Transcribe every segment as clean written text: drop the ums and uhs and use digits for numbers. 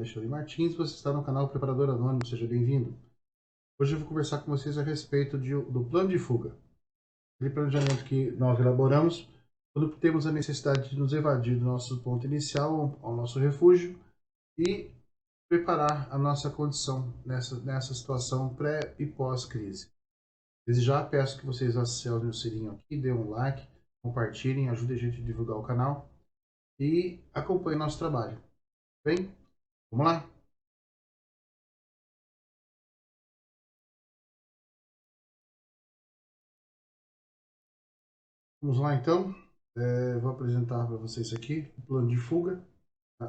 Alexandre Martins, você está no canal Preparador Anônimo, seja bem-vindo. Hoje eu vou conversar com vocês a respeito do plano de fuga. Aquele planejamento que nós elaboramos quando temos a necessidade de nos evadir do nosso ponto inicial, ao nosso refúgio, e preparar a nossa condição nessa situação pré e pós-crise. Desde já peço que vocês acionem o sininho aqui, dêem um like, compartilhem, ajudem a gente a divulgar o canal e acompanhem nosso trabalho. Bem, vamos lá? Vamos lá então. Vou apresentar para vocês aqui o plano de fuga, tá?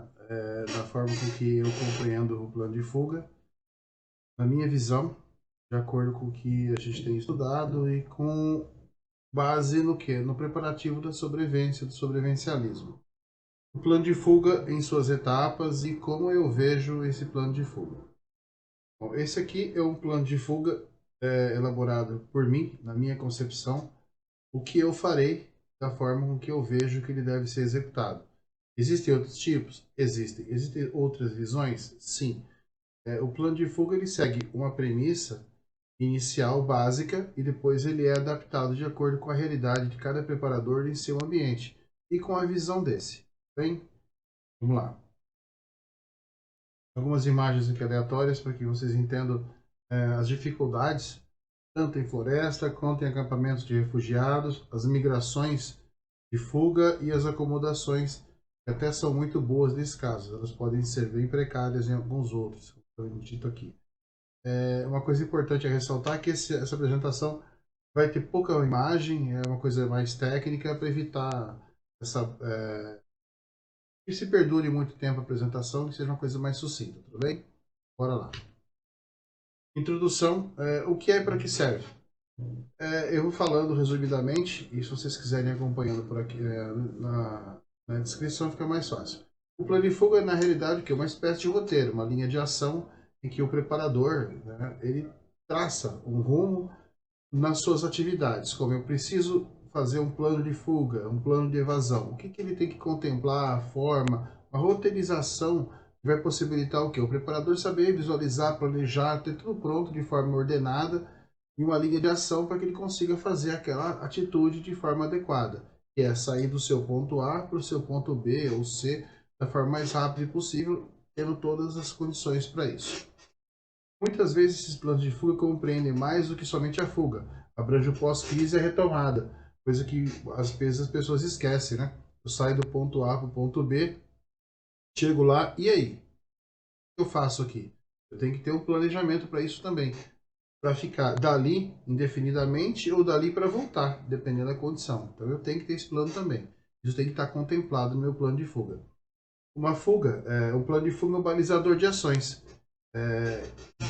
Da forma com que eu compreendo o plano de fuga, na minha visão, de acordo com o que a gente tem estudado e com base no que? No preparativo da sobrevivência, do sobrevivencialismo. O plano de fuga em suas etapas e como eu vejo esse plano de fuga. Bom, esse aqui é um plano de fuga elaborado por mim, na minha concepção, o que eu farei da forma com que eu vejo que ele deve ser executado. Existem outros tipos? Existem. Existem outras visões? Sim. O plano de fuga ele segue uma premissa inicial básica e depois ele é adaptado de acordo com a realidade de cada preparador em seu ambiente e com a visão desse. Bem, vamos lá. Algumas imagens aqui aleatórias para que vocês entendam as dificuldades tanto em floresta quanto em acampamentos de refugiados, as migrações de fuga e as acomodações, que até são muito boas nesse caso. Elas podem ser bem precárias em alguns outros, como foi dito aqui. Uma coisa importante a ressaltar é que essa apresentação vai ter pouca imagem, é uma coisa mais técnica para evitar que se perdure muito tempo a apresentação, que seja uma coisa mais sucinta, tudo bem? Bora lá. Introdução, o que é e para que serve? Eu vou falando resumidamente, e se vocês quiserem acompanhando por aqui na descrição fica mais fácil. O plano de fuga é na realidade que é uma espécie de roteiro, uma linha de ação em que o preparador, né, ele traça um rumo nas suas atividades, como eu preciso fazer um plano de fuga, um plano de evasão. O que ele tem que contemplar, a forma, a roteirização vai possibilitar o quê? O preparador saber visualizar, planejar, ter tudo pronto de forma ordenada e uma linha de ação para que ele consiga fazer aquela atitude de forma adequada, que é sair do seu ponto A para o seu ponto B ou C da forma mais rápida possível, tendo todas as condições para isso. Muitas vezes esses planos de fuga compreendem mais do que somente a fuga, abrange o pós-crise e a retomada, coisa que às vezes as pessoas esquecem, né? Eu saio do ponto A para o ponto B, chego lá, e aí? O que eu faço aqui? Eu tenho que ter um planejamento para isso também, para ficar dali indefinidamente ou dali para voltar, dependendo da condição. Então eu tenho que ter esse plano também. Isso tem que estar contemplado no meu plano de fuga. Uma fuga, um plano de fuga é um balizador de ações.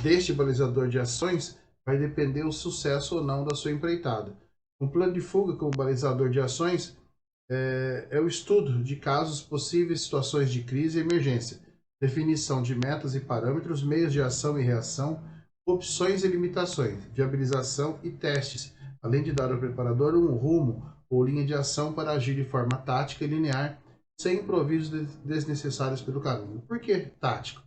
Deste balizador de ações vai depender o sucesso ou não da sua empreitada. Um plano de fuga como balizador de ações é o estudo de casos, possíveis situações de crise e emergência, definição de metas e parâmetros, meios de ação e reação, opções e limitações, viabilização e testes, além de dar ao preparador um rumo ou linha de ação para agir de forma tática e linear, sem improvisos desnecessários pelo caminho. Por que tático?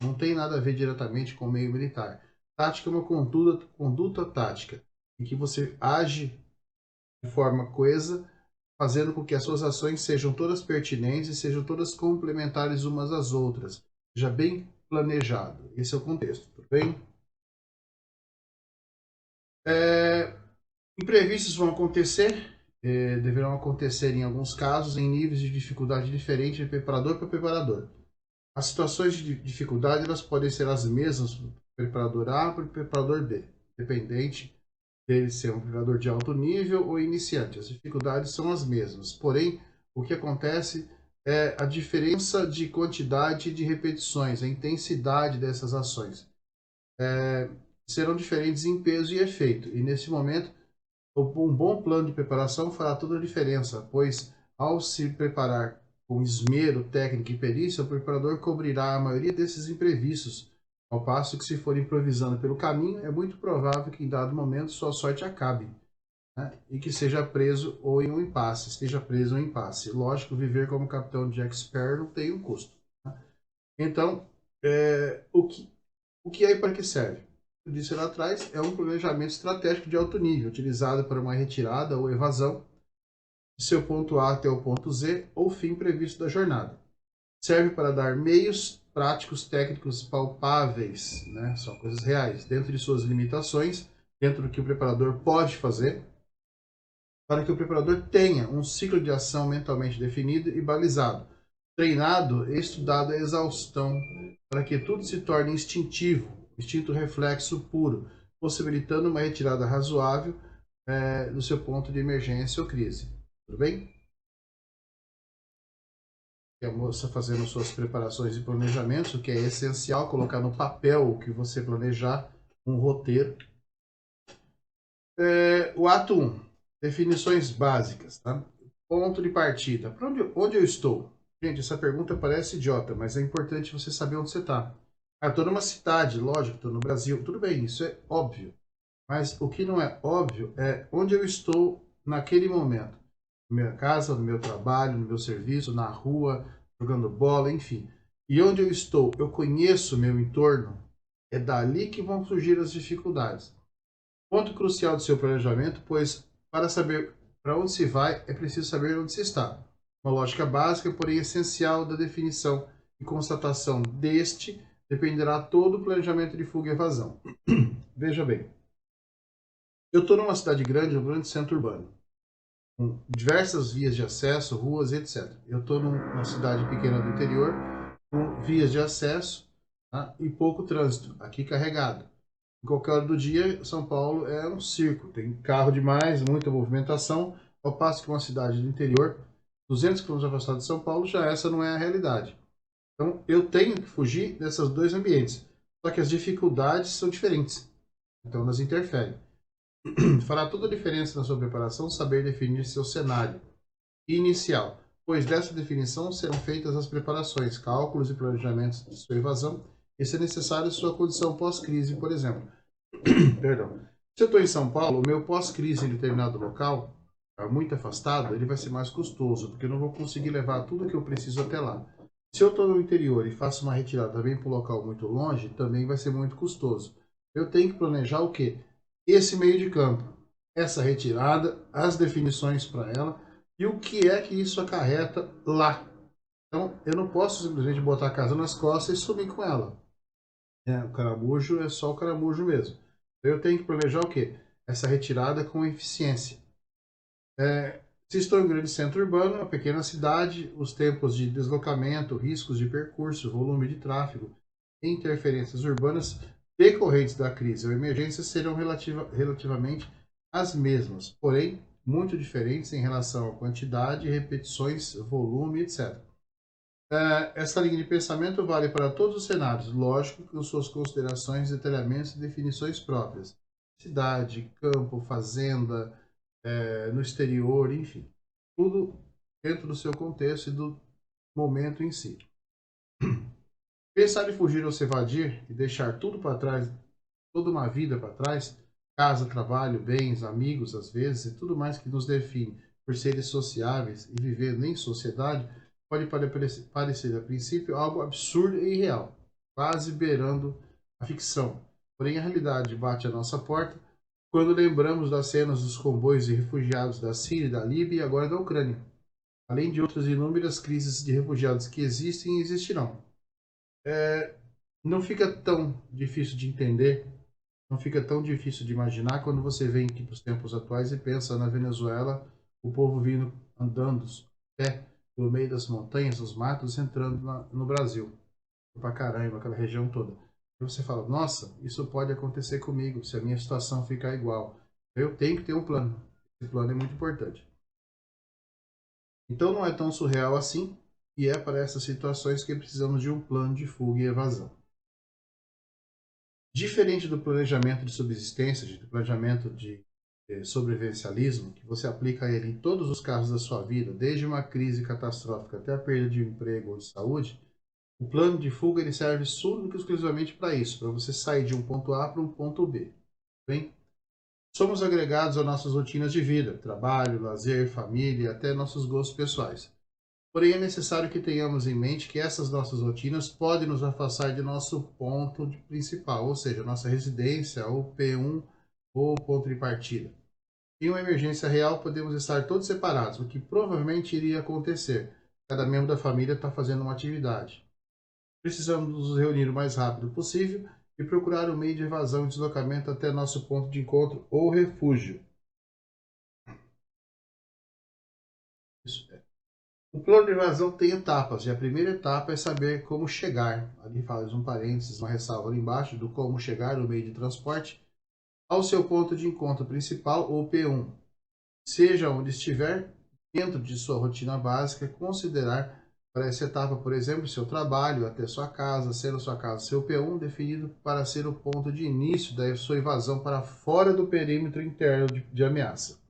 Não tem nada a ver diretamente com o meio militar. Tática é uma conduta tática, em que você age de forma coesa, fazendo com que as suas ações sejam todas pertinentes e sejam todas complementares umas às outras. Seja bem planejado. Esse é o contexto, tudo bem? Imprevistos vão acontecer, deverão acontecer em alguns casos em níveis de dificuldade diferentes de preparador para preparador. As situações de dificuldade elas podem ser as mesmas para o preparador A para o preparador B, dependente dele ser um preparador de alto nível ou iniciante. As dificuldades são as mesmas, porém, o que acontece é a diferença de quantidade de repetições, a intensidade dessas ações. Serão diferentes em peso e efeito, e nesse momento, um bom plano de preparação fará toda a diferença, pois ao se preparar com esmero, técnica e perícia, o preparador cobrirá a maioria desses imprevistos, ao passo que se for improvisando pelo caminho, é muito provável que em dado momento sua sorte acabe, né? E que seja preso ou em um impasse, esteja preso ou em um impasse. Lógico, viver como capitão Jack Sparrow tem um custo, né? Então, O que é e para que serve? Eu disse lá atrás, é um planejamento estratégico de alto nível, utilizado para uma retirada ou evasão de seu ponto A até o ponto Z ou fim previsto da jornada. Serve para dar meios práticos, técnicos, palpáveis, né? São coisas reais, dentro de suas limitações, dentro do que o preparador pode fazer, para que o preparador tenha um ciclo de ação mentalmente definido e balizado, treinado e estudado à exaustão, para que tudo se torne instintivo, instinto reflexo puro, possibilitando uma retirada razoável do seu ponto de emergência ou crise. Tudo bem? E a moça fazendo suas preparações e planejamentos, o que é essencial, colocar no papel o que você planejar, um roteiro. O ato 1, definições básicas. Tá? Ponto de partida. Para onde eu estou? Gente, essa pergunta parece idiota, mas é importante você saber onde você está. Ah, estou numa cidade, lógico, estou no Brasil. Tudo bem, isso é óbvio. Mas o que não é óbvio é onde eu estou naquele momento. Na minha casa, no meu trabalho, no meu serviço, na rua, jogando bola, enfim. E onde eu estou, eu conheço o meu entorno, é dali que vão surgir as dificuldades. Ponto crucial do seu planejamento, pois para saber para onde se vai, é preciso saber onde se está. Uma lógica básica, porém essencial da definição e constatação deste dependerá todo o planejamento de fuga e evasão. Veja bem, eu estou numa cidade grande, um grande centro urbano, com diversas vias de acesso, ruas, etc. Eu estou numa cidade pequena do interior, com vias de acesso, tá? E pouco trânsito, aqui carregado. Em qualquer hora do dia, São Paulo é um circo. Tem carro demais, muita movimentação, ao passo que uma cidade do interior, 200 quilômetros afastada de São Paulo, já essa não é a realidade. Então, eu tenho que fugir desses dois ambientes. Só que as dificuldades são diferentes. Então, elas interferem. Fará toda a diferença na sua preparação saber definir seu cenário inicial, pois dessa definição serão feitas as preparações, cálculos e planejamentos de sua evasão, e se necessário sua condição pós-crise, por exemplo. Perdão. Se eu estou em São Paulo, o meu pós-crise em determinado local, muito afastado, ele vai ser mais custoso, porque eu não vou conseguir levar tudo que eu preciso até lá. Se eu estou no interior e faço uma retirada também para um local muito longe, também vai ser muito custoso. Eu tenho que planejar o quê? Esse meio de campo, essa retirada, as definições para ela e o que é que isso acarreta lá. Então, eu não posso simplesmente botar a casa nas costas e sumir com ela. O caramujo é só o caramujo mesmo. Eu tenho que planejar o quê? Essa retirada com eficiência. Se estou em um grande centro urbano, uma pequena cidade, os tempos de deslocamento, riscos de percurso, volume de tráfego e interferências urbanas decorrentes da crise ou emergência serão relativamente as mesmas, porém muito diferentes em relação à quantidade, repetições, volume, etc. Essa linha de pensamento vale para todos os cenários, lógico, com suas considerações, detalhamentos e definições próprias. Cidade, campo, fazenda, no exterior, enfim. Tudo dentro do seu contexto e do momento em si. Pensar em fugir ou se evadir e deixar tudo para trás, toda uma vida para trás, casa, trabalho, bens, amigos, às vezes, e tudo mais que nos define por seres sociáveis e vivendo em sociedade, pode parecer a princípio algo absurdo e irreal, quase beirando a ficção. Porém, a realidade bate à nossa porta quando lembramos das cenas dos comboios de refugiados da Síria, da Líbia e agora da Ucrânia, além de outras inúmeras crises de refugiados que existem e existirão. Não fica tão difícil de entender, não fica tão difícil de imaginar quando você vem aqui para os tempos atuais e pensa na Venezuela, o povo vindo andando pé pelo meio das montanhas, dos matos, entrando no Brasil, para caramba, aquela região toda. E você fala, nossa, isso pode acontecer comigo se a minha situação ficar igual. Eu tenho que ter um plano. Esse plano é muito importante. Então não é tão surreal assim, e é para essas situações que precisamos de um plano de fuga e evasão. Diferente do planejamento de subsistência, do planejamento de sobrevivencialismo, que você aplica ele em todos os casos da sua vida, desde uma crise catastrófica até a perda de um emprego ou de saúde, o plano de fuga ele serve única e exclusivamente para isso, para você sair de um ponto A para um ponto B. Bem? Somos agregados às nossas rotinas de vida, trabalho, lazer, família, até nossos gostos pessoais. Porém, é necessário que tenhamos em mente que essas nossas rotinas podem nos afastar de nosso ponto principal, ou seja, nossa residência, ou P1, ou ponto de partida. Em uma emergência real, podemos estar todos separados, o que provavelmente iria acontecer. Cada membro da família está fazendo uma atividade. Precisamos nos reunir o mais rápido possível e procurar um meio de evasão e deslocamento até nosso ponto de encontro ou refúgio. Isso é. O plano de evasão tem etapas, e a primeira etapa é saber como chegar. Ali faz um parênteses, uma ressalva ali embaixo, do como chegar no meio de transporte ao seu ponto de encontro principal ou P1. Seja onde estiver, dentro de sua rotina básica, considerar para essa etapa, por exemplo, seu trabalho até sua casa, sendo sua casa seu P1 definido para ser o ponto de início da sua evasão para fora do perímetro interno de ameaça.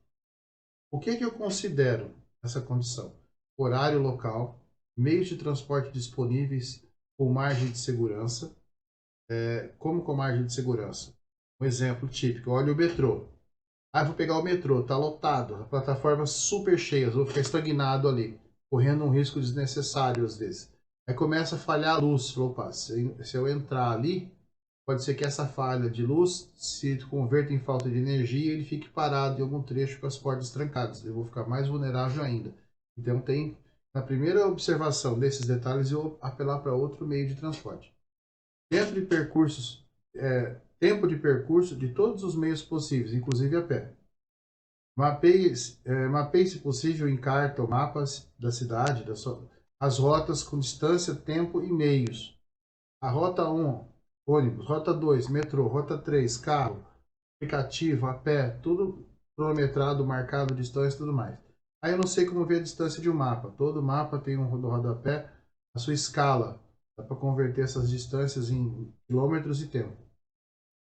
O que eu considero essa condição? Horário local, meios de transporte disponíveis com margem de segurança. Como com margem de segurança? Um exemplo típico, olha o metrô. Vou pegar o metrô, tá lotado, a plataforma super cheia, vou ficar estagnado ali, correndo um risco desnecessário às vezes. Aí começa a falhar a luz, opa, se eu entrar ali, pode ser que essa falha de luz se converta em falta de energia e ele fique parado em algum trecho com as portas trancadas. Eu vou ficar mais vulnerável ainda. Então tem, na primeira observação desses detalhes, eu apelar para outro meio de transporte. Dentro de percursos, tempo de percurso de todos os meios possíveis, inclusive a pé. Mapeie, se possível, em carta ou mapas da cidade, as rotas com distância, tempo e meios. A rota 1, ônibus, rota 2, metrô, rota 3, carro, aplicativo, a pé, tudo cronometrado, marcado, distância e tudo mais. Aí eu não sei como ver a distância de um mapa. Todo mapa tem um rodapé, a sua escala. Dá para converter essas distâncias em quilômetros e tempo.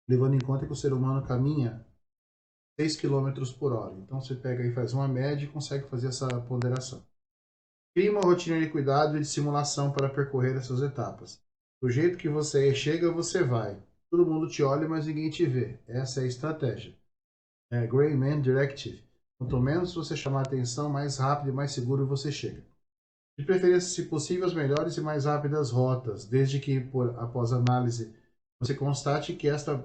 Levando em conta que o ser humano caminha 6 km por hora. Então você pega e faz uma média e consegue fazer essa ponderação. Crie uma rotina de cuidado e de simulação para percorrer essas etapas. Do jeito que você chega, você vai. Todo mundo te olha, mas ninguém te vê. Essa é a estratégia. Gray Man Directive. Quanto menos você chamar a atenção, mais rápido e mais seguro você chega. De preferência, se possível, as melhores e mais rápidas rotas, desde que, após análise, você constate que esta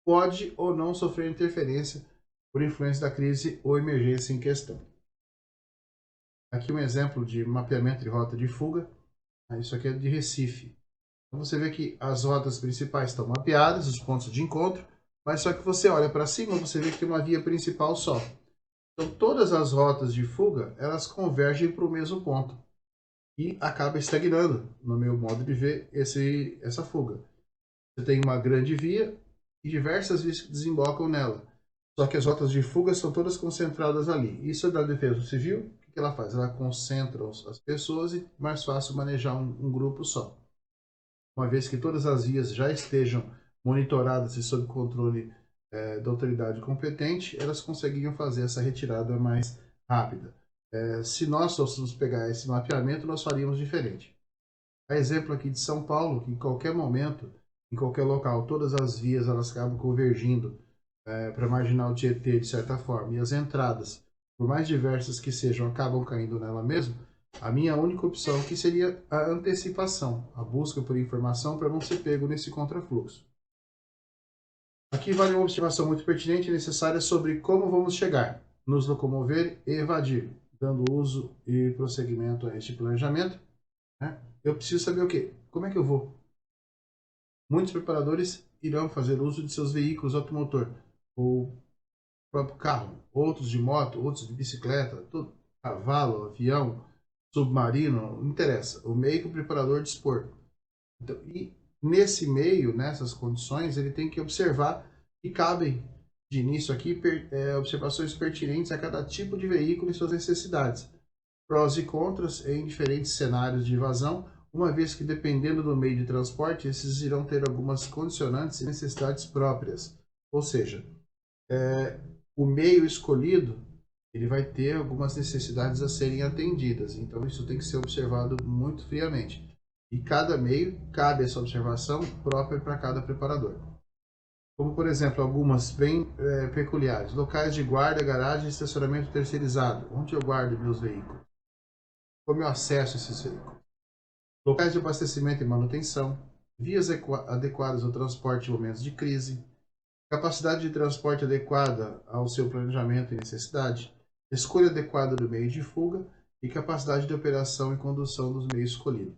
pode ou não sofrer interferência por influência da crise ou emergência em questão. Aqui um exemplo de mapeamento de rota de fuga. Isso aqui é de Recife. Então você vê que as rotas principais estão mapeadas, os pontos de encontro, mas só que você olha para cima, você vê que tem uma via principal só. Então todas as rotas de fuga, elas convergem para o mesmo ponto e acaba estagnando, no meu modo de ver, essa fuga. Você tem uma grande via e diversas vias que desembocam nela. Só que as rotas de fuga são todas concentradas ali. Isso é da Defesa Civil. O que ela faz? Ela concentra as pessoas e é mais fácil manejar um grupo só. Uma vez que todas as vias já estejam monitoradas e sob controle da autoridade competente, elas conseguiam fazer essa retirada mais rápida. Se nós fôssemos pegar esse mapeamento, nós faríamos diferente. A exemplo aqui de São Paulo, que em qualquer momento, em qualquer local, todas as vias elas acabam convergindo para a marginal Tietê, de certa forma, e as entradas, por mais diversas que sejam, acabam caindo nela mesmo. A minha única opção aqui seria a antecipação, a busca por informação para não ser pego nesse contrafluxo. Aqui vale uma observação muito pertinente e necessária sobre como vamos chegar, nos locomover e evadir, dando uso e prosseguimento a este planejamento. Eu preciso saber o quê? Como é que eu vou? Muitos preparadores irão fazer uso de seus veículos automotor, ou próprio carro, outros de moto, outros de bicicleta, tudo, cavalo, avião, submarino, não interessa, o meio que o preparador dispor. Então, e nesse meio, nessas condições, ele tem que observar e cabem de início aqui observações pertinentes a cada tipo de veículo e suas necessidades, prós e contras em diferentes cenários de evasão, uma vez que dependendo do meio de transporte, esses irão ter algumas condicionantes e necessidades próprias, ou seja, o meio escolhido ele vai ter algumas necessidades a serem atendidas. Então isso tem que ser observado muito friamente. E cada meio cabe essa observação própria para cada preparador. Como, por exemplo, algumas bem peculiares. Locais de guarda, garagem e estacionamento terceirizado. Onde eu guardo meus veículos? como eu acesso a esses veículos, locais de abastecimento e manutenção, vias adequadas ao transporte em momentos de crise, capacidade de transporte adequada ao seu planejamento e necessidade, escolha adequada do meio de fuga e capacidade de operação e condução dos meios escolhidos.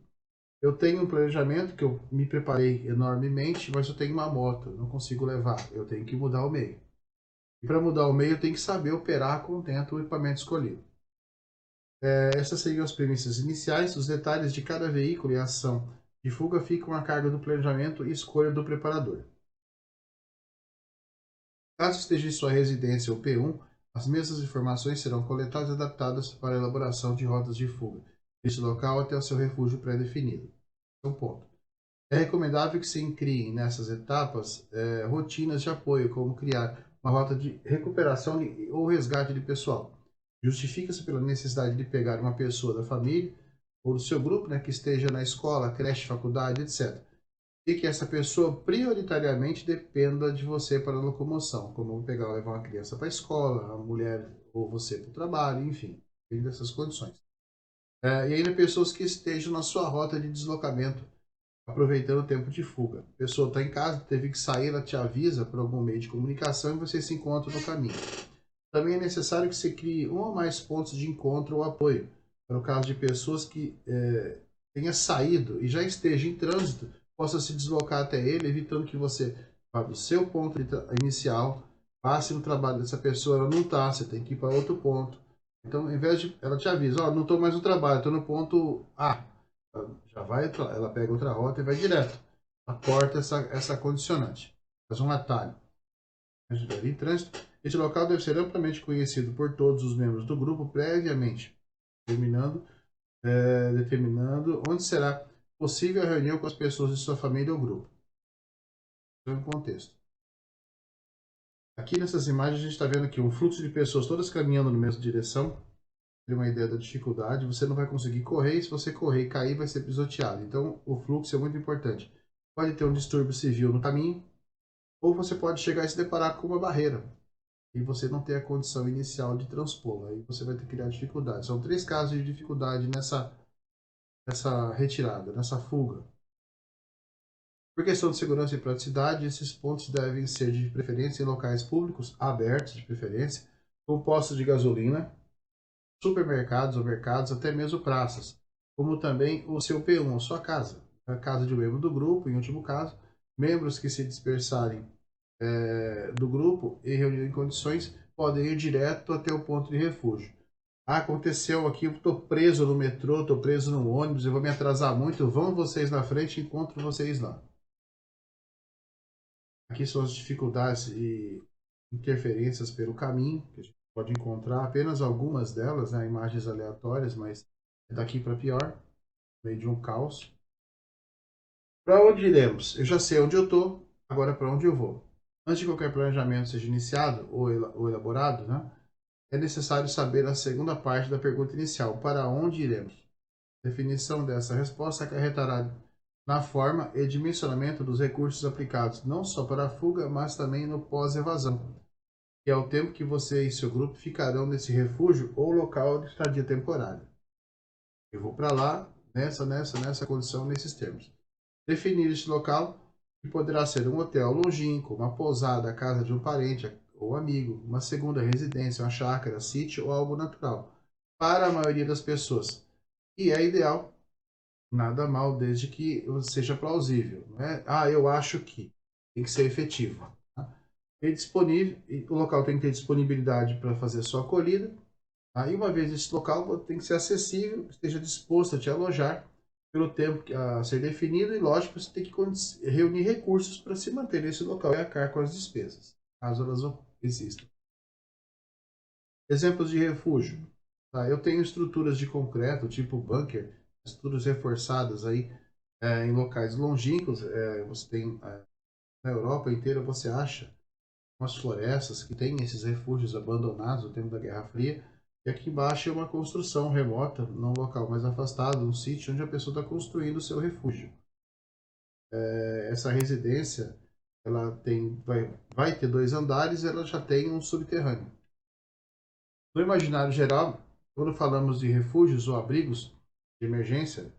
Eu tenho um planejamento que eu me preparei enormemente, mas eu tenho uma moto, não consigo levar, eu tenho que mudar o meio. E para mudar o meio, eu tenho que saber operar contento o equipamento escolhido. Essas seriam as premissas iniciais. Os detalhes de cada veículo e ação de fuga ficam a cargo do planejamento e escolha do preparador. Caso esteja em sua residência ou P1, as mesmas informações serão coletadas e adaptadas para a elaboração de rotas de fuga, deste local até o seu refúgio pré-definido. Ponto. É recomendável que se criem nessas etapas rotinas de apoio, como criar uma rota de recuperação ou resgate de pessoal. Justifica-se pela necessidade de pegar uma pessoa da família ou do seu grupo, né, que esteja na escola, creche, faculdade, etc. E que essa pessoa prioritariamente dependa de você para a locomoção, como pegar ou levar uma criança para a escola, a mulher ou você para o trabalho, enfim, dentro dessas condições. E ainda pessoas que estejam na sua rota de deslocamento, aproveitando o tempo de fuga. A pessoa está em casa, teve que sair, ela te avisa por algum meio de comunicação e você se encontra no caminho. Também é necessário que se crie um ou mais pontos de encontro ou apoio, para o caso de pessoas que tenha saído e já esteja em trânsito, possa se deslocar até ele, evitando que você vá do seu ponto inicial, passe no trabalho dessa pessoa, ela não está, você tem que ir para outro ponto. Então, ao invés de ela te avisa, ó, não estou mais no trabalho, estou no ponto A, já vai, ela pega outra rota e vai direto. Ela corta essa condicionante, faz um atalho. Em trânsito, este local deve ser amplamente conhecido por todos os membros do grupo previamente, determinando onde será possível a reunião com as pessoas de sua família ou grupo. No contexto. Aqui nessas imagens a gente está vendo aqui um fluxo de pessoas todas caminhando na mesma direção. Tem uma ideia da dificuldade. Você não vai conseguir correr, e se você correr e cair vai ser pisoteado. Então o fluxo é muito importante. Pode ter um distúrbio civil no caminho, ou você pode chegar e se deparar com uma barreira e você não ter a condição inicial de transpô-la. Aí você vai ter que criar dificuldade. São 3 casos de dificuldade nessa retirada, nessa fuga. Por questão de segurança e praticidade, esses pontos devem ser de preferência em locais públicos, abertos de preferência, como postos de gasolina, supermercados ou mercados, até mesmo praças, como também o seu P1, a sua casa, a casa de um membro do grupo, em último caso, membros que se dispersarem do grupo e reunir em condições podem ir direto até o ponto de refúgio. Ah, aconteceu aqui, eu estou preso no metrô, estou preso no ônibus, eu vou me atrasar muito, vão vocês na frente e encontro vocês lá. Aqui são as dificuldades e interferências pelo caminho, que a gente pode encontrar apenas algumas delas, né, imagens aleatórias, mas é daqui para pior, no meio de um caos. Para onde iremos? Eu já sei onde eu estou, agora para onde eu vou. Antes de qualquer planejamento seja iniciado ou elaborado, né, é necessário saber a segunda parte da pergunta inicial, para onde iremos? A definição dessa resposta acarretará na forma e dimensionamento dos recursos aplicados não só para a fuga, mas também no pós-evasão, que é o tempo que você e seu grupo ficarão nesse refúgio ou local de estadia temporária. Eu vou para lá, nessa condição, nesses termos. Definir este local, que poderá ser um hotel longínquo, uma pousada, a casa de um parente ou amigo, uma segunda residência, uma chácara, sítio ou algo natural, para a maioria das pessoas. E é ideal, nada mal, desde que seja plausível. Não é? Ah, eu acho que tem que ser efetivo. Tá? E disponível, o local tem que ter disponibilidade para fazer sua acolhida. Aí, uma vez esse local tem que ser acessível, esteja disposto a te alojar pelo tempo a ser definido e, lógico, você tem que reunir recursos para se manter nesse local e arcar com as despesas, caso elas existam. Exemplos de refúgio. Tá? Eu tenho estruturas de concreto, tipo bunker, estruturas reforçadas aí em locais longínquos. Você tem na Europa inteira, você acha umas florestas que têm esses refúgios abandonados no tempo da Guerra Fria. E aqui embaixo é uma construção remota, num local mais afastado, um sítio onde a pessoa está construindo o seu refúgio. Essa residência, ela vai ter 2 andares, ela já tem um subterrâneo. No imaginário geral, quando falamos de refúgios ou abrigos, de emergência,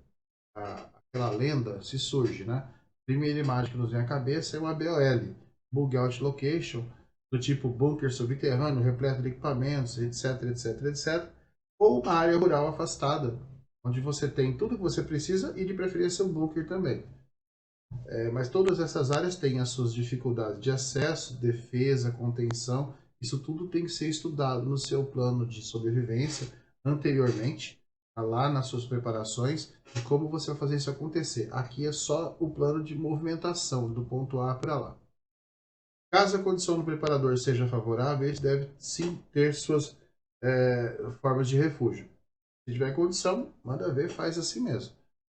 aquela lenda se surge, né? Primeira imagem que nos vem à cabeça é uma BOL, Bug Out Location, do tipo bunker subterrâneo, repleto de equipamentos, etc, etc, etc. Ou uma área rural afastada, onde você tem tudo que você precisa e de preferência um bunker também. Mas todas essas áreas têm as suas dificuldades de acesso, defesa, contenção. Isso tudo tem que ser estudado no seu plano de sobrevivência anteriormente, lá nas suas preparações, e como você vai fazer isso acontecer. Aqui é só o plano de movimentação, do ponto A para lá. Caso a condição do preparador seja favorável, ele deve sim ter suas formas de refúgio. Se tiver condição, manda ver, faz assim mesmo.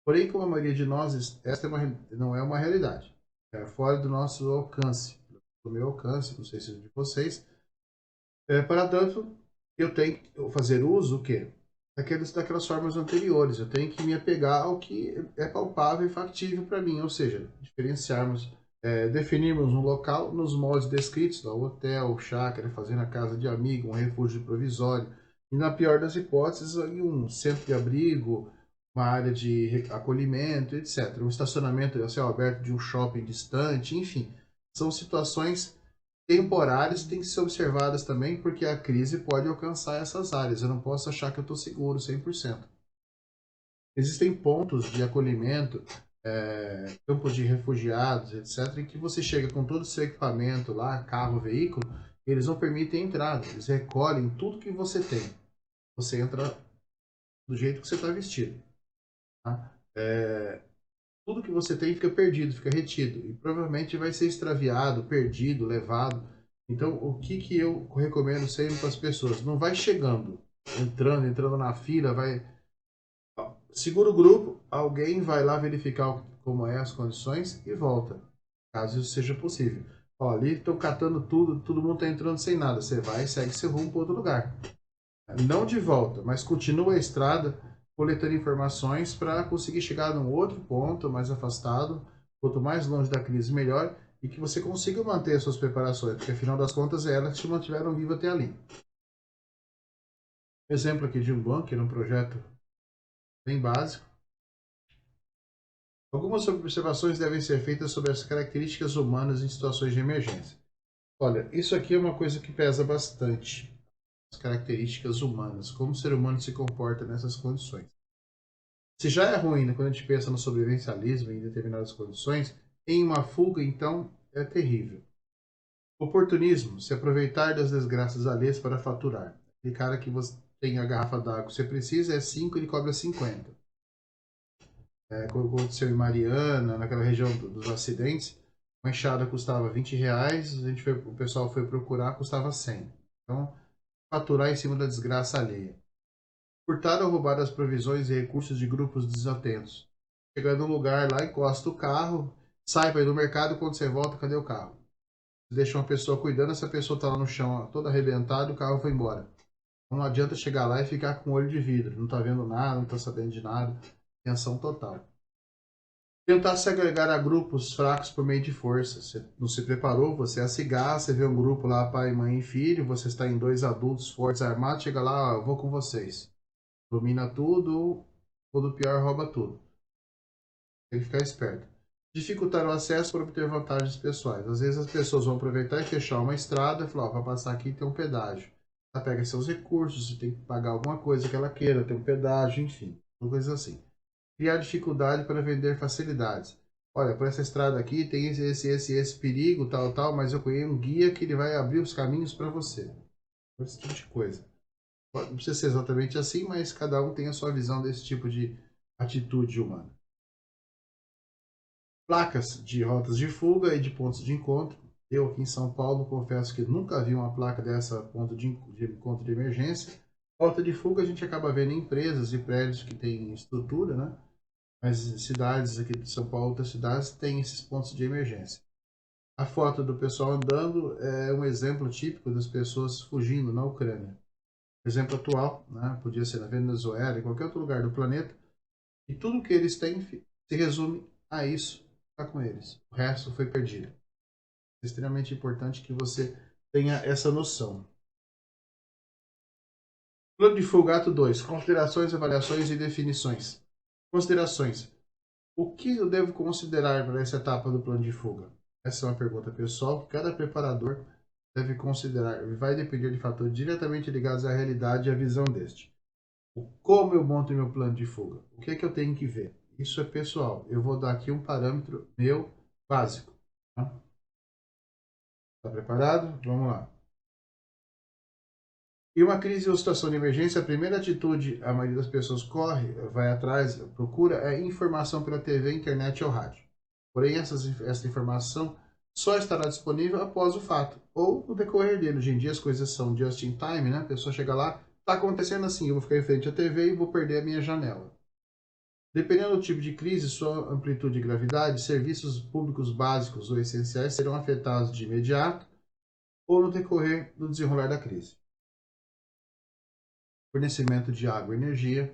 Porém, como a maioria de nós, esta não é uma realidade. É fora do nosso alcance, do meu alcance, não sei se é de vocês. Para tanto, eu tenho que fazer uso o quê? Daquelas formas anteriores. Eu tenho que me apegar ao que é palpável e factível para mim, ou seja, diferenciarmos, definirmos um local nos moldes descritos, lá, hotel, chácara, fazenda, casa de amigo, um refúgio provisório, e na pior das hipóteses, um centro de abrigo, uma área de acolhimento, etc. Um estacionamento a céu aberto de um shopping distante, enfim. São situações temporárias têm que ser observadas também, porque a crise pode alcançar essas áreas. Eu não posso achar que eu estou seguro 100%. Existem pontos de acolhimento, campos de refugiados, etc., em que você chega com todo o seu equipamento lá, carro, veículo, e eles não permitem entrada. Eles recolhem tudo que você tem. Você entra do jeito que você está vestido. Tá? Tudo que você tem fica perdido, fica retido. E provavelmente vai ser extraviado, perdido, levado. Então, o que eu recomendo sempre para as pessoas? Não vai chegando, entrando na fila, vai. Segura o grupo, alguém vai lá verificar como é as condições e volta, caso isso seja possível. Ó, ali estão catando tudo, todo mundo está entrando sem nada. Você vai e segue seu rumo para outro lugar. Não de volta, mas continua a estrada, coletando informações para conseguir chegar num outro ponto mais afastado, quanto mais longe da crise, melhor, e que você consiga manter as suas preparações, porque afinal das contas é elas que te mantiveram vivo até ali. Exemplo aqui de um bunker, um projeto bem básico. Algumas observações devem ser feitas sobre as características humanas em situações de emergência. Olha, isso aqui é uma coisa que pesa bastante. As características humanas, como o ser humano se comporta nessas condições. Se já é ruim, né, quando a gente pensa no sobrevivencialismo em determinadas condições, em uma fuga, então, é terrível. Oportunismo, se aproveitar das desgraças alheias para faturar. Aquele cara que você tem a garrafa d'água que você precisa, é 5, ele cobra 50. Quando aconteceu em Mariana, naquela região dos acidentes, uma enxada custava R$ 20, o pessoal foi procurar, custava 100. Então, faturar em cima da desgraça alheia. Furtar ou roubar as provisões e recursos de grupos desatentos. Chega no lugar lá, encosta o carro, sai para ir no mercado, quando você volta, cadê o carro? Você deixa uma pessoa cuidando, essa pessoa está lá no chão, toda arrebentada, o carro foi embora. Não adianta chegar lá e ficar com o olho de vidro, não está vendo nada, não está sabendo de nada. Tensão total. Tentar se agregar a grupos fracos por meio de força. Você não se preparou, você é a cigarra, você vê um grupo lá, pai, mãe e filho, você está em 2 adultos fortes armados, chega lá, ó, eu vou com vocês. Domina tudo, ou do pior, rouba tudo. Tem que ficar esperto. Dificultar o acesso para obter vantagens pessoais. Às vezes as pessoas vão aproveitar e fechar uma estrada e falar, ó, para passar aqui tem um pedágio. Ela pega seus recursos, você tem que pagar alguma coisa que ela queira, tem um pedágio, enfim, coisas assim. Criar dificuldade para vender facilidades. Olha, por essa estrada aqui tem esse perigo, tal, tal, mas eu conheço um guia que ele vai abrir os caminhos para você. Esse tipo de coisa. Não precisa ser exatamente assim, mas cada um tem a sua visão desse tipo de atitude humana. Placas de rotas de fuga e de pontos de encontro. Eu aqui em São Paulo confesso que nunca vi uma placa dessa ponto de encontro de emergência. Rota de fuga a gente acaba vendo em empresas e prédios que têm estrutura, né? Mas cidades aqui de São Paulo, outras cidades, têm esses pontos de emergência. A foto do pessoal andando é um exemplo típico das pessoas fugindo na Ucrânia. Exemplo atual, né? Podia ser na Venezuela, em qualquer outro lugar do planeta. E tudo que eles têm se resume a isso, está com eles. O resto foi perdido. É extremamente importante que você tenha essa noção. Plano de fuga, ato 2. Considerações, avaliações e definições. Considerações. O que eu devo considerar para essa etapa do plano de fuga? Essa é uma pergunta pessoal que cada preparador deve considerar e vai depender de fatores diretamente ligados à realidade e à visão deste. Como eu monto meu plano de fuga? O que é que eu tenho que ver? Isso é pessoal. Eu vou dar aqui um parâmetro meu básico. Tá? Tá preparado? Vamos lá. Em uma crise ou situação de emergência, a primeira atitude a maioria das pessoas corre, vai atrás, procura é informação pela TV, internet ou rádio. Porém, essa informação só estará disponível após o fato ou no decorrer dele. Hoje em dia as coisas são just in time, né? A pessoa chega lá, tá acontecendo assim, eu vou ficar em frente à TV e vou perder a minha janela. Dependendo do tipo de crise, sua amplitude e gravidade, serviços públicos básicos ou essenciais serão afetados de imediato ou no decorrer do desenrolar da crise. Fornecimento de água e energia,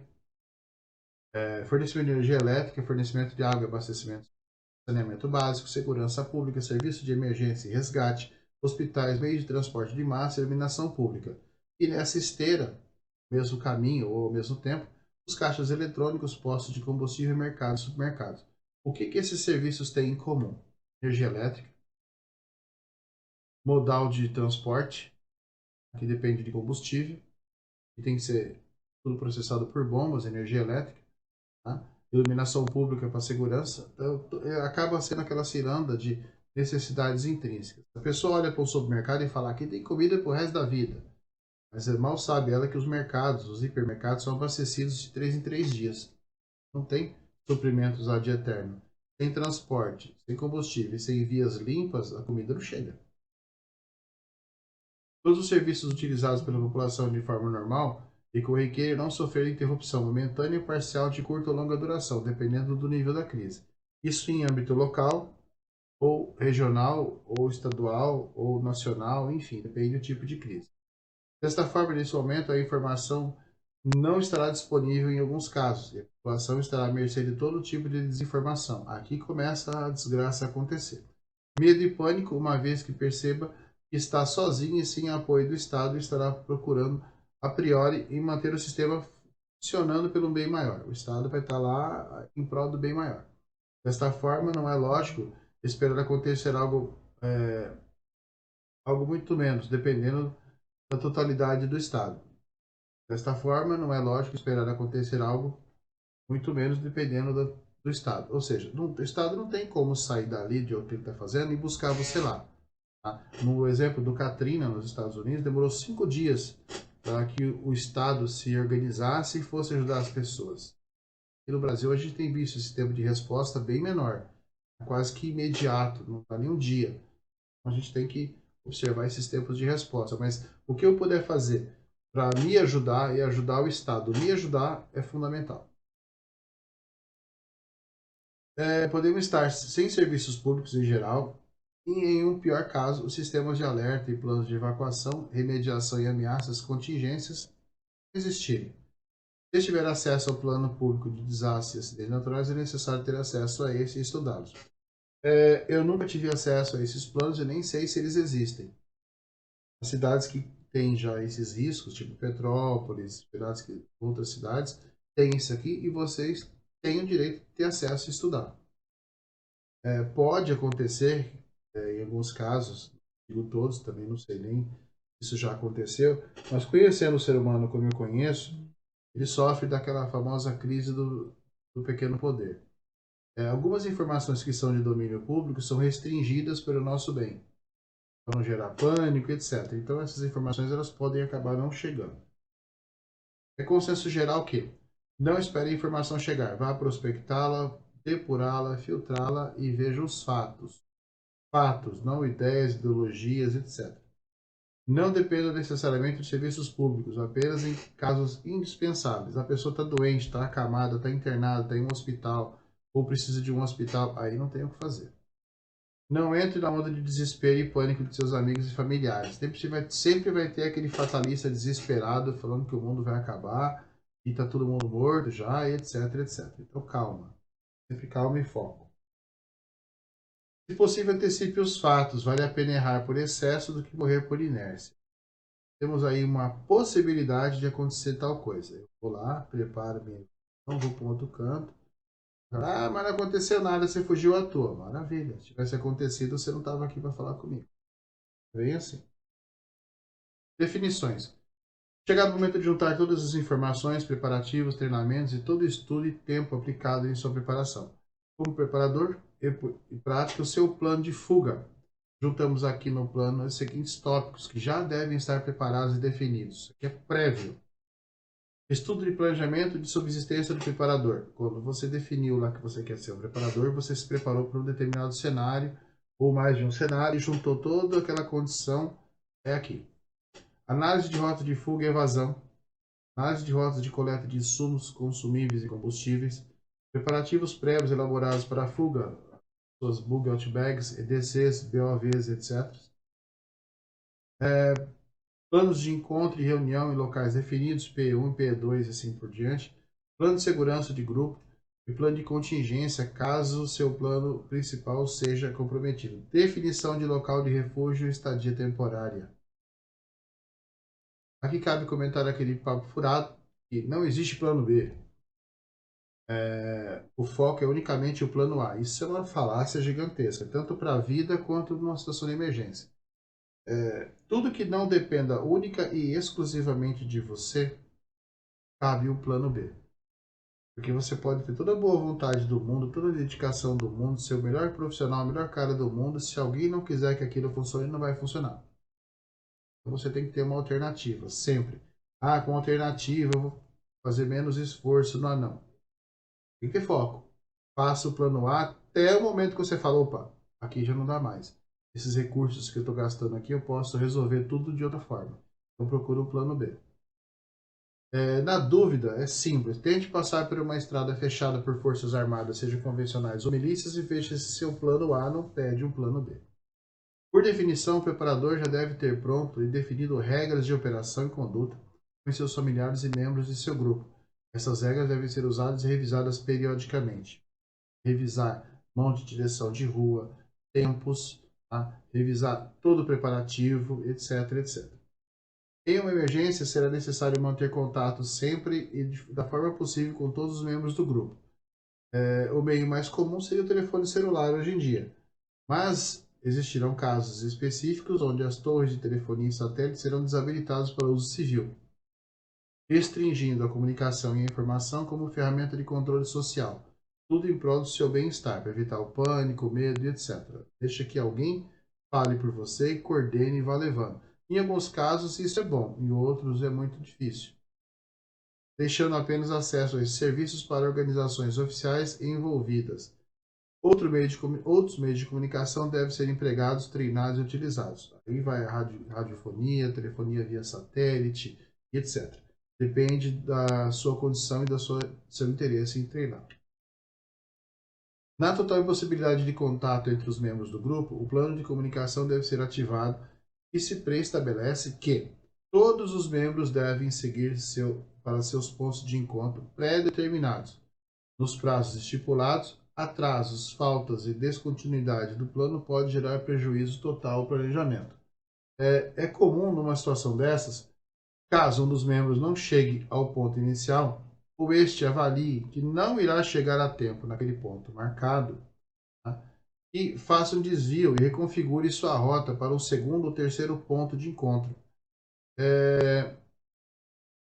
fornecimento de energia elétrica, fornecimento de água e abastecimento, saneamento básico, segurança pública, serviço de emergência e resgate, hospitais, meios de transporte de massa e iluminação pública. E nessa esteira, mesmo caminho ou ao mesmo tempo, os caixas eletrônicos, postos de combustível, mercados e supermercados. O que esses serviços têm em comum? Energia elétrica, modal de transporte, que depende de combustível, que tem que ser tudo processado por bombas, energia elétrica, tá? Iluminação pública para segurança, então, acaba sendo aquela ciranda de necessidades intrínsecas. A pessoa olha para o supermercado e fala: aqui tem comida para o resto da vida. Mas mal sabe ela que os mercados, os hipermercados, são abastecidos de 3 em 3 dias. Não tem suprimentos ad eterno. Sem transporte, sem combustível, sem vias limpas, a comida não chega. Todos os serviços utilizados pela população de forma normal e corriqueira irão sofrer interrupção momentânea e parcial de curta ou longa duração, dependendo do nível da crise. Isso em âmbito local, ou regional, ou estadual, ou nacional, enfim, depende do tipo de crise. Desta forma, nesse momento, a informação não estará disponível em alguns casos, e a população estará à mercê de todo tipo de desinformação. Aqui começa a desgraça a acontecer. Medo e pânico, uma vez que perceba que está sozinho e sem apoio do Estado, estará procurando, a priori, em manter o sistema funcionando pelo bem maior. O Estado vai estar lá em prol do bem maior. Desta forma, não é lógico esperar acontecer algo muito menos, dependendo da totalidade do Estado. Desta forma, não é lógico esperar acontecer algo muito menos dependendo do Estado. Ou seja, o Estado não tem como sair dali de o que ele está fazendo e buscar você lá. Tá? No exemplo do Katrina, nos Estados Unidos, demorou 5 dias para que o Estado se organizasse e fosse ajudar as pessoas. E no Brasil, a gente tem visto esse tempo de resposta bem menor, quase que imediato, não está nem um dia. Então, a gente tem que observar esses tempos de resposta. Mas o que eu puder fazer para me ajudar e ajudar o Estado, me ajudar, é fundamental. Podemos estar sem serviços públicos em geral e, em um pior caso, os sistemas de alerta e planos de evacuação, remediação e ameaças, contingências existirem. Se tiver acesso ao plano público de desastres e acidentes naturais, é necessário ter acesso a esse e estudá-los. Eu nunca tive acesso a esses planos e nem sei se eles existem. As cidades que têm já esses riscos, tipo Petrópolis, outras cidades, têm isso aqui e vocês têm o direito de ter acesso e estudar. Pode acontecer, em alguns casos, digo todos, também não sei nem se isso já aconteceu, mas conhecendo o ser humano como eu conheço, ele sofre daquela famosa crise do pequeno poder. Algumas informações que são de domínio público são restringidas pelo nosso bem, para não gerar pânico, etc. Então essas informações elas podem acabar não chegando. É consenso geral que não espere a informação chegar, vá prospectá-la, depurá-la, filtrá-la e veja os fatos. Fatos, não ideias, ideologias, etc. Não dependa necessariamente de serviços públicos, apenas em casos indispensáveis. A pessoa está doente, está acamada, está internada, está em um hospital, ou precisa de um hospital, aí não tem o que fazer. Não entre na onda de desespero e pânico de seus amigos e familiares. Sempre vai ter aquele fatalista desesperado falando que o mundo vai acabar e está todo mundo morto já, etc, etc. Então calma. Sempre calma e foco. Se possível, antecipe os fatos. Vale a pena errar por excesso do que morrer por inércia. Temos aí uma possibilidade de acontecer tal coisa. Eu vou lá, preparo minha, não vou para um outro canto, Ah, mas não aconteceu nada, você fugiu à toa. Maravilha. Se tivesse acontecido, você não estava aqui para falar comigo. Bem assim. Definições. Chegado o momento de juntar todas as informações, preparativos, treinamentos e todo estudo e tempo aplicado em sua preparação. Como preparador e prática, o seu plano de fuga. Juntamos aqui no plano os seguintes tópicos que já devem estar preparados e definidos. Isso aqui é prévio. Estudo de planejamento de subsistência do preparador. Quando você definiu lá que você quer ser um preparador, você se preparou para um determinado cenário, ou mais de um cenário, e juntou toda aquela condição, é aqui. Análise de rota de fuga e evasão. Análise de rotas de coleta de insumos consumíveis e combustíveis. Preparativos prévios elaborados para a fuga, suas bug out bags, EDCs, BOVs, etc. Planos de encontro e reunião em locais definidos, P1, P2 e assim por diante. Plano de segurança de grupo e plano de contingência caso seu plano principal seja comprometido. Definição de local de refúgio e estadia temporária. Aqui cabe comentar aquele papo furado que não existe plano B. O foco é unicamente o plano A. Isso é uma falácia gigantesca, tanto para a vida quanto numa situação de emergência. Tudo que não dependa única e exclusivamente de você, cabe o plano B. Porque você pode ter toda a boa vontade do mundo, toda a dedicação do mundo, ser o melhor profissional, a melhor cara do mundo. Se alguém não quiser que aquilo funcione, não vai funcionar. Então você tem que ter uma alternativa, sempre. Ah, com alternativa eu vou fazer menos esforço. Não, não. Tem que ter foco. Faça o plano A até o momento que você fala, opa, aqui já não dá mais. Esses recursos que eu estou gastando aqui, eu posso resolver tudo de outra forma. Então procura o plano B. Na dúvida, é simples. Tente passar por uma estrada fechada por forças armadas, sejam convencionais ou milícias, e veja se seu plano A não pede um plano B. Por definição, o preparador já deve ter pronto e definido regras de operação e conduta com seus familiares e membros de seu grupo. Essas regras devem ser usadas e revisadas periodicamente. Revisar mão de direção de rua, tempos, tá? Revisar todo o preparativo, etc, etc. Em uma emergência, será necessário manter contato sempre e da forma possível com todos os membros do grupo. O meio mais comum seria o telefone celular hoje em dia, mas existirão casos específicos onde as torres de telefonia e satélite serão desabilitadas para uso civil, restringindo a comunicação e a informação como ferramenta de controle social, tudo em prol do seu bem-estar, para evitar o pânico, o medo e etc. Deixa que alguém fale por você e coordene e vá levando. Em alguns casos isso é bom, em outros é muito difícil, deixando apenas acesso a esses serviços para organizações oficiais envolvidas. Outros meios de comunicação devem ser empregados, treinados e utilizados. Aí vai a radiofonia, telefonia via satélite, etc. Depende da sua condição e do seu interesse em treinar. Na total impossibilidade de contato entre os membros do grupo, o plano de comunicação deve ser ativado e se preestabelece que todos os membros devem seguir para seus pontos de encontro pré-determinados, nos prazos estipulados. Atrasos, faltas e descontinuidade do plano pode gerar prejuízo total ao planejamento. É comum numa situação dessas, caso um dos membros não chegue ao ponto inicial, ou este avalie que não irá chegar a tempo naquele ponto marcado, tá? E faça um desvio e reconfigure sua rota para o segundo ou terceiro ponto de encontro,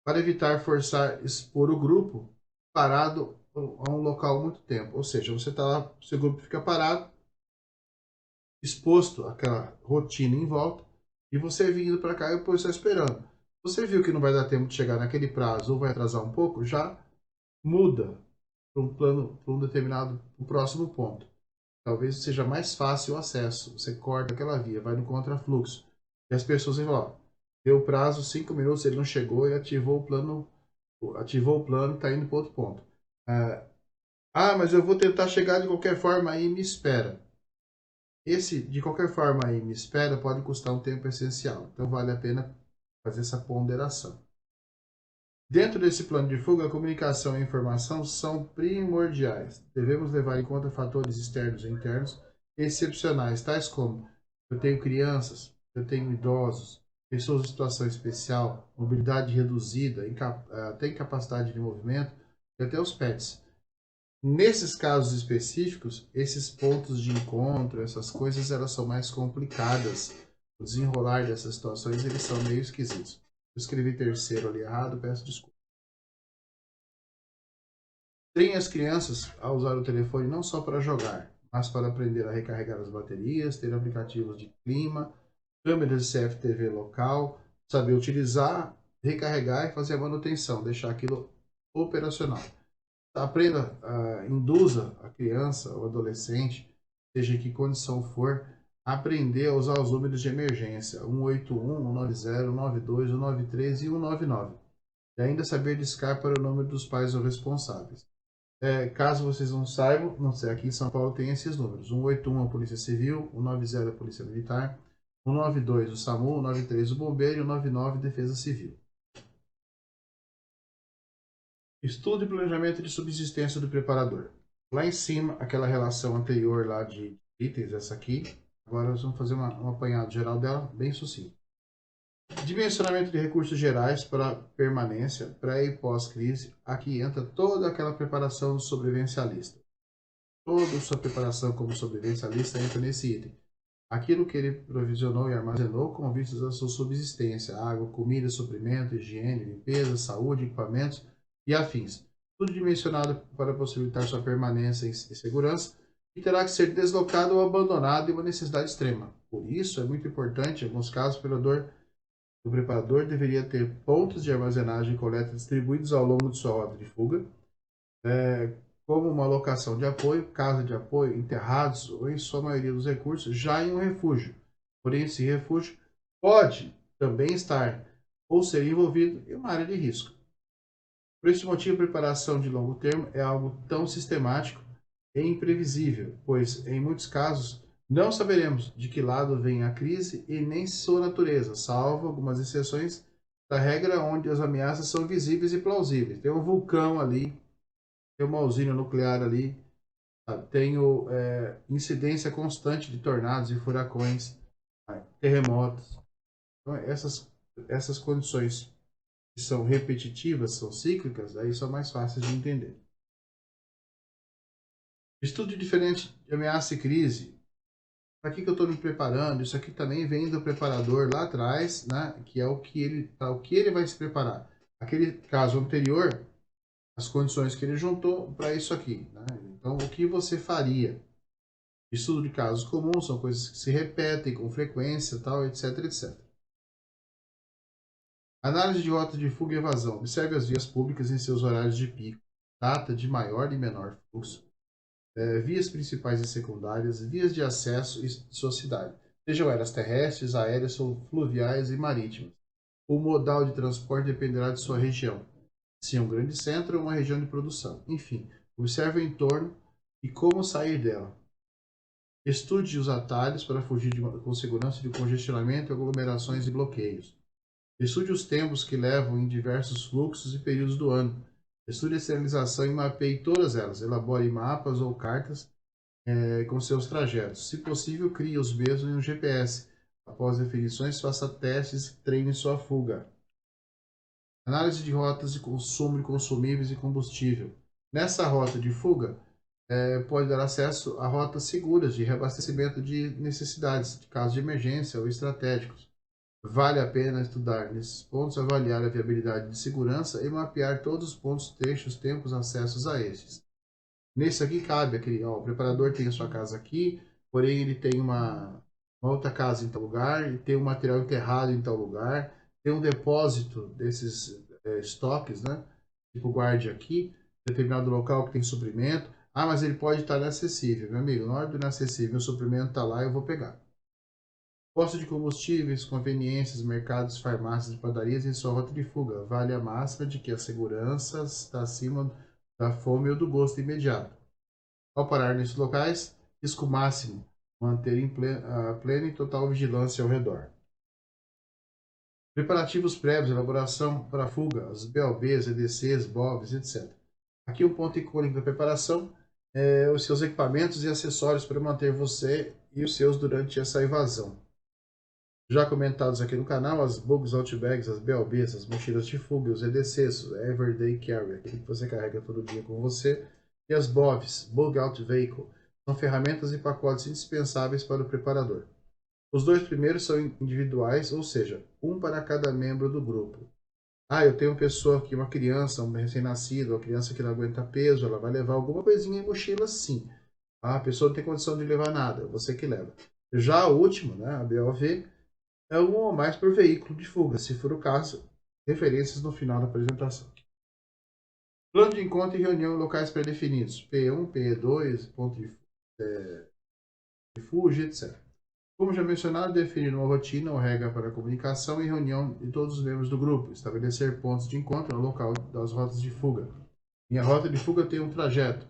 para evitar forçar expor o grupo parado a um local muito tempo. Ou seja, você está lá, seu grupo fica parado, exposto àquela rotina em volta, e você vindo para cá e depois está esperando. Você viu que não vai dar tempo de chegar naquele prazo ou vai atrasar um pouco, já muda para um plano, para um determinado, o próximo ponto. Talvez seja mais fácil o acesso. Você corta aquela via, vai no contrafluxo. E as pessoas vão falar, ó, deu prazo 5 minutos, ele não chegou e ativou o plano e está indo para outro ponto. Mas eu vou tentar chegar de qualquer forma aí, me espera. Esse, de qualquer forma aí, me espera, pode custar um tempo essencial. Então vale a pena fazer essa ponderação. Dentro desse plano de fuga, a comunicação e a informação são primordiais. Devemos levar em conta fatores externos e internos excepcionais, tais como eu tenho crianças, eu tenho idosos, pessoas em situação especial, mobilidade reduzida, até incapacidade de movimento, e até os pets. Nesses casos específicos, esses pontos de encontro, essas coisas, elas são mais complicadas. O desenrolar dessas situações, eles são meio esquisitos. Eu escrevi terceiro ali errado, peço desculpa. Treine as crianças a usar o telefone não só para jogar, mas para aprender a recarregar as baterias, ter aplicativos de clima, câmeras de CFTV local, saber utilizar, recarregar e fazer a manutenção, deixar aquilo operacional. Aprenda, induza a criança ou adolescente, seja em que condição for, a aprender a usar os números de emergência 181, 190, 192, 193 e 199. E ainda saber discar para o nome dos pais ou responsáveis. Caso vocês não saibam, não sei, aqui em São Paulo tem esses números: 181 a Polícia Civil, 190 a Polícia Militar, 192 o SAMU, 193 o Bombeiro e 199 Defesa Civil. Estudo e planejamento de subsistência do preparador. Lá em cima, aquela relação anterior lá de itens, essa aqui. Agora nós vamos fazer um apanhado geral dela, bem sucinto. Dimensionamento de recursos gerais para permanência, pré e pós-crise. Aqui entra toda aquela preparação do sobrevivencialista. Toda a sua preparação como sobrevivencialista entra nesse item. Aquilo que ele provisionou e armazenou com vistas à sua subsistência, água, comida, suprimento, higiene, limpeza, saúde, equipamentos e afins. Tudo dimensionado para possibilitar sua permanência em segurança e terá que ser deslocado ou abandonado em uma necessidade extrema. Por isso, é muito importante, em alguns casos, o preparador deveria ter pontos de armazenagem e coleta distribuídos ao longo de sua rota de fuga, como uma locação de apoio, casa de apoio, enterrados ou, em sua maioria dos recursos, já em um refúgio. Porém, esse refúgio pode também estar ou ser envolvido em uma área de risco. Por esse motivo, a preparação de longo termo é algo tão sistemático e imprevisível, pois, em muitos casos, não saberemos de que lado vem a crise e nem sua natureza, salvo algumas exceções da regra onde as ameaças são visíveis e plausíveis. Tem um vulcão ali, tem uma usina nuclear ali, tenho incidência constante de tornados e furacões, terremotos. Então, essas condições que são repetitivas, são cíclicas, aí são mais fáceis de entender. Estudo diferente de ameaça e crise. Para que eu estou me preparando? Isso aqui também vem do preparador lá atrás, né? Que é o que ele vai se preparar. Aquele caso anterior, as condições que ele juntou para isso aqui. Né? Então, o que você faria? Estudo de casos comuns, são coisas que se repetem com frequência, tal, etc, etc. Análise de rota de fuga e evasão. Observe as vias públicas em seus horários de pico, data de maior e menor fluxo, vias principais e secundárias, vias de acesso e sua cidade, sejam elas terrestres, aéreas, fluviais e marítimas. O modal de transporte dependerá de sua região, se é um grande centro ou uma região de produção. Enfim, observe o entorno e como sair dela. Estude os atalhos para fugir com segurança de congestionamento, aglomerações e bloqueios. Estude os tempos que levam em diversos fluxos e períodos do ano. Estude a sinalização e mapeie todas elas. Elabore mapas ou cartas com seus trajetos. Se possível, crie os mesmos em um GPS. Após definições, faça testes e treine sua fuga. Análise de rotas de consumo de consumíveis e combustível. Nessa rota de fuga, pode dar acesso a rotas seguras de reabastecimento de necessidades, de casos de emergência ou estratégicos. Vale a pena estudar nesses pontos, avaliar a viabilidade de segurança e mapear todos os pontos, trechos, tempos, acessos a estes. Nesse aqui cabe aquele, ó, o preparador tem a sua casa aqui, porém ele tem uma outra casa em tal lugar, e tem um material enterrado em tal lugar, tem um depósito desses estoques, né? Tipo, guarde aqui, determinado local que tem suprimento. Ah, mas ele pode estar inacessível, meu amigo. Na hora do inacessível, o suprimento está lá, eu vou pegar. Posto de combustíveis, conveniências, mercados, farmácias e padarias em sua rota de fuga. Vale a máxima de que a segurança está acima da fome ou do gosto imediato. Ao parar nesses locais, risco máximo, manter em plena e total vigilância ao redor. Preparativos prévios, elaboração para a fuga, as BOBs, EDCs, BOVs, etc. Aqui um ponto icônico da preparação é os seus equipamentos e acessórios para manter você e os seus durante essa evasão. Já comentados aqui no canal, as bugs, outbags, as BOBs, as mochilas de fuga, os EDCs, Everyday Carry, aquele que você carrega todo dia com você, E as BOVs, Bug Out Vehicle, são ferramentas e pacotes indispensáveis para o preparador. Os dois primeiros são individuais, ou seja, um para cada membro do grupo. Eu tenho uma pessoa aqui, uma criança, um recém-nascido, uma criança que não aguenta peso, ela vai levar alguma coisinha em mochila, sim. A pessoa não tem condição de levar nada, é você que leva. Já o último, né, a BOV, é um ou mais por veículo de fuga, se for o caso, referências no final da apresentação. Plano de encontro e reunião em locais pré-definidos, P1, P2, ponto de refúgio, etc. Como já mencionado, definir uma rotina ou regra para a comunicação e reunião de todos os membros do grupo, estabelecer pontos de encontro no local das rotas de fuga. Minha rota de fuga tem um trajeto.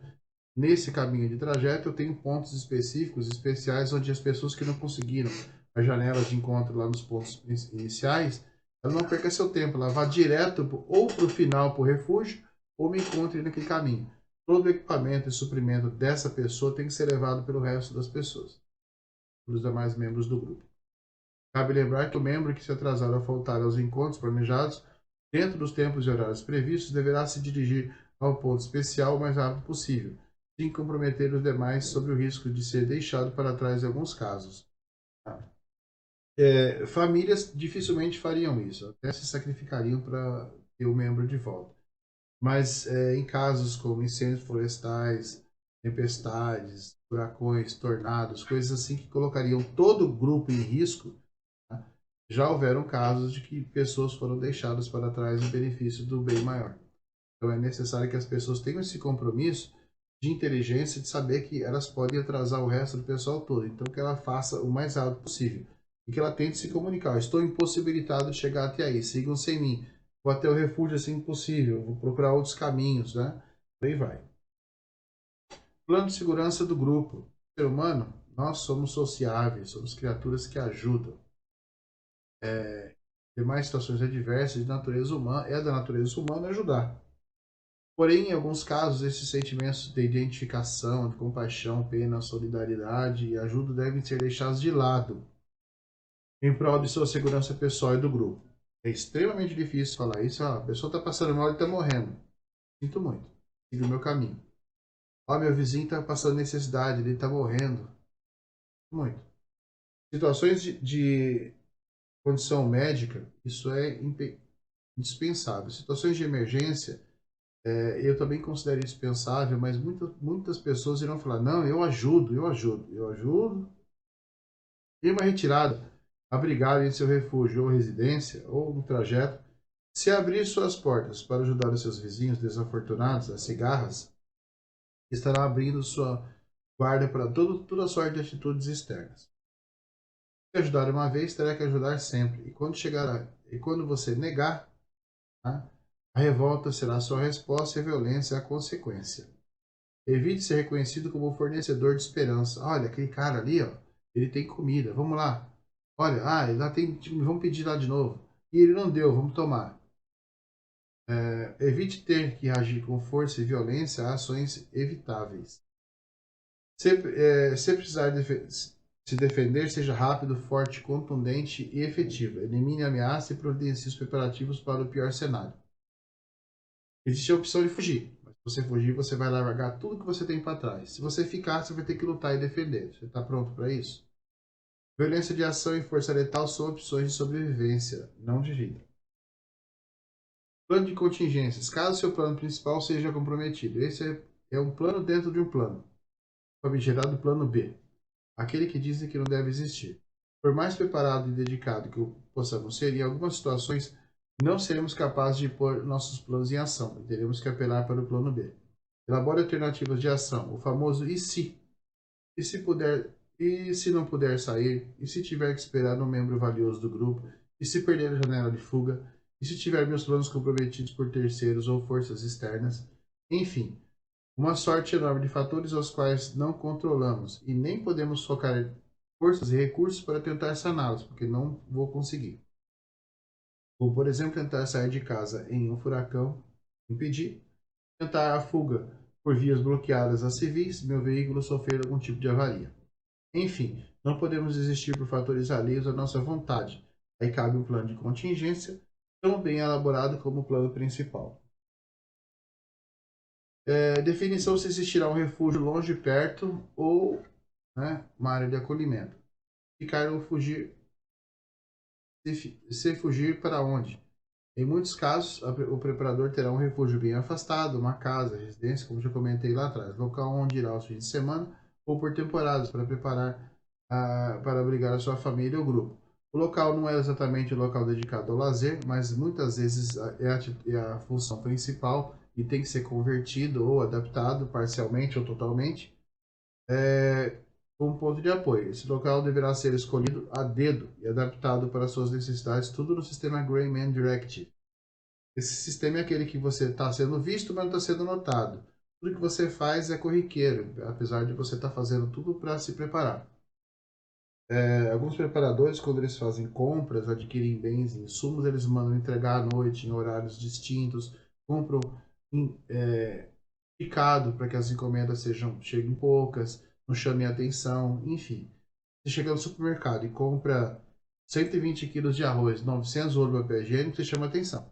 Nesse caminho de trajeto, eu tenho pontos específicos, especiais, onde as pessoas que não conseguiram a janela de encontro lá nos pontos iniciais, ela não perca seu tempo, ela vá direto ou para o final, para o refúgio, ou me encontre naquele caminho. Todo o equipamento e suprimento dessa pessoa tem que ser levado pelo resto das pessoas, pelos demais membros do grupo. Cabe lembrar que o membro que se atrasar ou faltar aos encontros planejados, dentro dos tempos e horários previstos, deverá se dirigir ao ponto especial o mais rápido possível, sem comprometer os demais sob o risco de ser deixado para trás em alguns casos. Famílias dificilmente fariam isso, até se sacrificariam para ter o membro de volta. Mas em casos como incêndios florestais, tempestades, furacões, tornados, coisas assim que colocariam todo o grupo em risco, tá? Já houveram casos de que pessoas foram deixadas para trás em benefício do bem maior. Então é necessário que as pessoas tenham esse compromisso de inteligência, de saber que elas podem atrasar o resto do pessoal todo. Então que ela faça o mais rápido possível. E que ela tente se comunicar. Eu estou impossibilitado de chegar até aí, sigam sem mim. Vou até o refúgio assim que possível, vou procurar outros caminhos, né? Por aí vai. Plano de segurança do grupo. O ser humano, nós somos sociáveis, somos criaturas que ajudam. Demais situações adversas de natureza humana, é da natureza humana ajudar. Porém, em alguns casos, esses sentimentos de identificação, de compaixão, pena, solidariedade e ajuda devem ser deixados de lado em prol de sua segurança pessoal e do grupo. É extremamente difícil falar isso. A pessoa está passando mal e está morrendo. Sinto muito. Siga o meu caminho. Meu vizinho está passando necessidade, ele está morrendo. Muito. Situações de condição médica, isso é indispensável. Situações de emergência, eu também considero dispensável, mas muitas pessoas irão falar, não, eu ajudo. E uma retirada, abrigado em seu refúgio ou residência, ou no trajeto, se abrir suas portas para ajudar os seus vizinhos desafortunados, as cigarras, estará abrindo sua guarda para toda sorte de atitudes externas. Se ajudar uma vez, terá que ajudar sempre. E quando você negar, tá? A revolta será sua resposta e a violência a consequência. Evite ser reconhecido como fornecedor de esperança. Olha, aquele cara ali, ó, ele tem comida, vamos lá. Olha, lá tem, vamos pedir lá de novo. E ele não deu, vamos tomar. Evite ter que agir com força e violência a ações evitáveis. Se precisar se defender, seja rápido, forte, contundente e efetivo. Elimine a ameaça e providencie os preparativos para o pior cenário. Existe a opção de fugir. Mas se você fugir, você vai largar tudo que você tem para trás. Se você ficar, você vai ter que lutar e defender. Você está pronto para isso? Violência de ação e força letal são opções de sobrevivência, não de vida. Plano de contingências. Caso seu plano principal seja comprometido. Esse é um plano dentro de um plano. Famigerado plano B. Aquele que dizem que não deve existir. Por mais preparado e dedicado que possamos ser, em algumas situações não seremos capazes de pôr nossos planos em ação e teremos que apelar para o plano B. Elabore alternativas de ação, o famoso e se? E se puder, e se não puder sair? E se tiver que esperar um membro valioso do grupo? E se perder a janela de fuga? E se tiver meus planos comprometidos por terceiros ou forças externas? Enfim, uma sorte enorme de fatores aos quais não controlamos e nem podemos focar forças e recursos para tentar saná-los, porque não vou conseguir. Ou, por exemplo, tentar sair de casa em um furacão, impedir, tentar a fuga por vias bloqueadas a civis, meu veículo sofrer algum tipo de avaria. Enfim, não podemos desistir por fatores alheios à nossa vontade. Aí cabe um plano de contingência, tão bem elaborado como o plano principal. Definição se existirá um refúgio longe, perto ou, né, uma área de acolhimento. Ficar ou fugir, se fugir para onde? Em muitos casos, o preparador terá um refúgio bem afastado, uma casa, residência, como já comentei lá atrás, local onde irá aos fins de semana ou por temporadas para para abrigar a sua família ou grupo. O local não é exatamente o local dedicado ao lazer, mas muitas vezes é a função principal e tem que ser convertido ou adaptado parcialmente ou totalmente como ponto de apoio. Esse local deverá ser escolhido a dedo e adaptado para suas necessidades, tudo no sistema Grayman Directive. Esse sistema é aquele que você está sendo visto, mas não está sendo notado. Tudo que você faz é corriqueiro, apesar de você estar fazendo tudo para se preparar. Alguns preparadores, quando eles fazem compras, adquirem bens e insumos, eles mandam entregar à noite, em horários distintos, compram picado para que as encomendas cheguem poucas, não chamem atenção, enfim. Você chega no supermercado e compra 120 quilos de arroz, 900 rolos de papel higiênico, você chama atenção.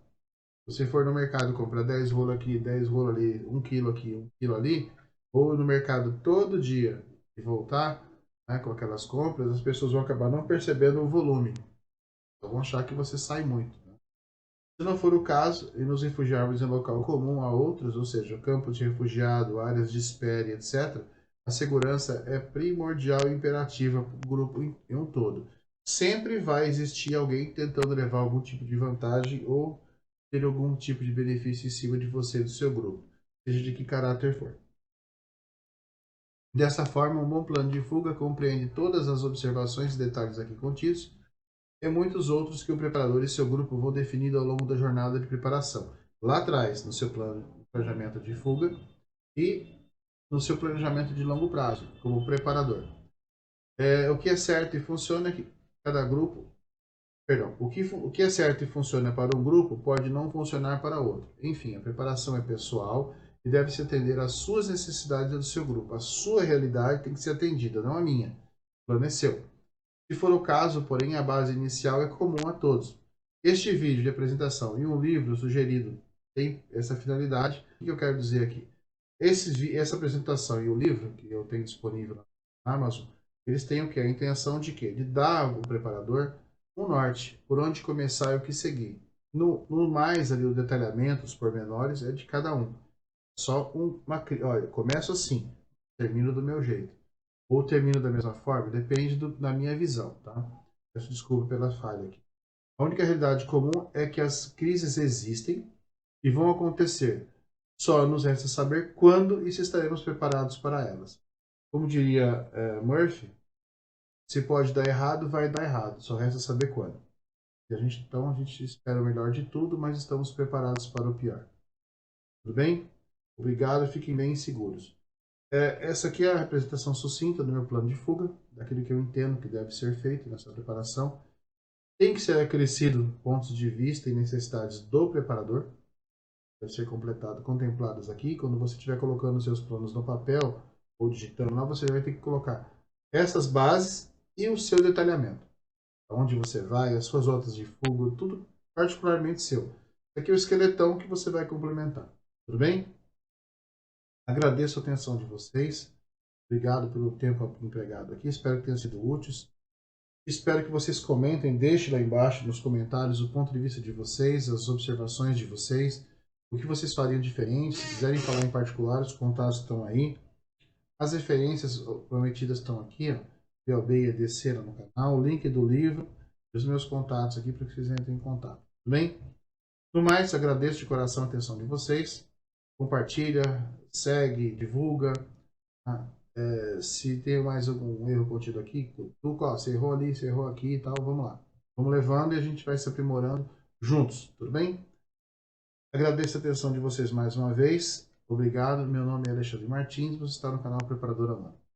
Se você for no mercado e comprar 10 rolos aqui, 10 rolos ali, 1 quilo aqui, 1 quilo ali, ou no mercado todo dia e voltar, né, com aquelas compras, as pessoas vão acabar não percebendo o volume. Então vão achar que você sai muito. Né? Se não for o caso, e nos refugiarmos em local comum a outros, ou seja, campos de refugiado, áreas de espera, etc., a segurança é primordial e imperativa para o grupo em um todo. Sempre vai existir alguém tentando levar algum tipo de vantagem ou ter algum tipo de benefício em cima de você e do seu grupo, seja de que caráter for. Dessa forma, um bom plano de fuga compreende todas as observações e detalhes aqui contidos e muitos outros que o preparador e seu grupo vão definindo ao longo da jornada de preparação. Lá atrás, no seu planejamento de fuga e no seu planejamento de longo prazo, como preparador. O que é certo e funciona é que cada grupo Perdão, o que é certo e funciona para um grupo pode não funcionar para outro. Enfim, a preparação é pessoal e deve se atender às suas necessidades do seu grupo. A sua realidade tem que ser atendida, não a minha. O plano é seu. Se for o caso, porém, a base inicial é comum a todos. Este vídeo de apresentação e um livro sugerido tem essa finalidade. O que eu quero dizer aqui? Essa apresentação e o livro que eu tenho disponível na Amazon, eles têm o que? A intenção de quê? De dar ao preparador um norte, por onde começar e o que seguir. No mais ali, o detalhamento, os pormenores, é de cada um. Só olha, começo assim, termino do meu jeito. Ou termino da mesma forma, depende da minha visão, tá? Peço desculpa pela falha aqui. A única realidade comum é que as crises existem e vão acontecer. Só nos resta saber quando e se estaremos preparados para elas. Como diria Murphy, se pode dar errado, vai dar errado. Só resta saber quando. Então a gente espera o melhor de tudo, mas estamos preparados para o pior. Tudo bem? Obrigado, fiquem bem seguros. Essa aqui é a representação sucinta do meu plano de fuga, daquilo que eu entendo que deve ser feito nessa preparação. Tem que ser acrescido pontos de vista e necessidades do preparador. Deve ser completado, contemplados aqui. Quando você estiver colocando os seus planos no papel ou digitando lá, você vai ter que colocar essas bases e o seu detalhamento. Onde você vai, as suas rotas de fuga, tudo particularmente seu. Esse aqui é o esqueletão que você vai complementar. Tudo bem? Agradeço a atenção de vocês. Obrigado pelo tempo empregado aqui. Espero que tenha sido útil. Espero que vocês comentem, deixem lá embaixo nos comentários o ponto de vista de vocês, as observações de vocês, o que vocês fariam diferente. Se quiserem falar em particular, os contatos estão aí. As referências prometidas estão aqui, ó. PLB e EDC no canal, o link do livro e os meus contatos aqui para que vocês entrem em contato. Tudo bem? No mais, agradeço de coração a atenção de vocês. Compartilha, segue, divulga. Tá? Se tem mais algum erro contido aqui, você errou ali, você errou aqui e tal, vamos lá. Vamos levando e a gente vai se aprimorando juntos, tudo bem? Agradeço a atenção de vocês mais uma vez. Obrigado. Meu nome é Alexandre Martins. Você está no canal Preparador Amanda.